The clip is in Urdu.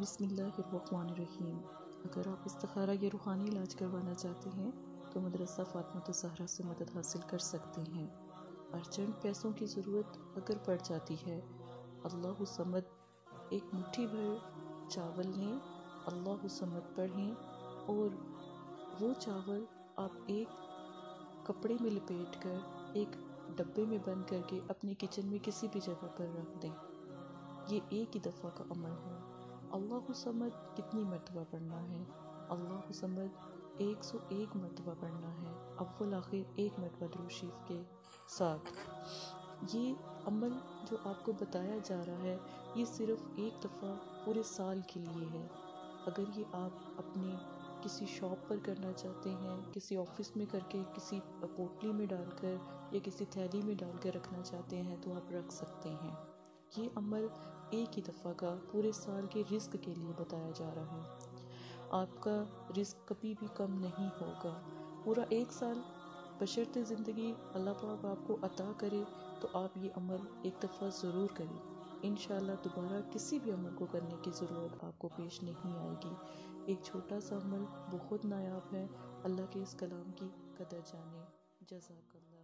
بسم اللہ الرحمن الرحیم۔ اگر آپ استخارہ یا روحانی علاج کروانا چاہتے ہیں تو مدرسہ فاطمہ الزہرا سے مدد حاصل کر سکتے ہیں۔ ارجنٹ پیسوں کی ضرورت اگر پڑ جاتی ہے، اللہ الصمد ایک مٹھی بھر چاول لیں، اللہ الصمد پڑھیں اور وہ چاول آپ ایک کپڑے میں لپیٹ کر ایک ڈبے میں بند کر کے اپنی کچن میں کسی بھی جگہ پر رکھ دیں۔ یہ ایک ہی دفعہ کا عمل ہے۔ اللہ الصمد کتنی مرتبہ پڑھنا ہے؟ اللہ الصمد 101 مرتبہ پڑھنا ہے، اول آخر ایک مرتبہ درود شریف کے ساتھ۔ یہ عمل جو آپ کو بتایا جا رہا ہے یہ صرف ایک دفعہ پورے سال کے لیے ہے۔ اگر یہ آپ اپنے کسی شاپ پر کرنا چاہتے ہیں، کسی آفس میں کر کے کسی پوٹلی میں ڈال کر یا کسی تھیلی میں ڈال کر رکھنا چاہتے ہیں تو آپ رکھ سکتے ہیں۔ یہ عمل ایک ہی دفعہ کا پورے سال کے رزق کے لیے بتایا جا رہا ہے۔ آپ کا رزق کبھی بھی کم نہیں ہوگا۔ پورا ایک سال بشرط زندگی اللہ پاک آپ کو عطا کرے تو آپ یہ عمل ایک دفعہ ضرور کریں۔ انشاءاللہ دوبارہ کسی بھی عمل کو کرنے کی ضرورت آپ کو پیش نہیں آئے گی۔ ایک چھوٹا سا عمل بہت نایاب ہے۔ اللہ کے اس کلام کی قدر جانیں۔ جزاک اللہ۔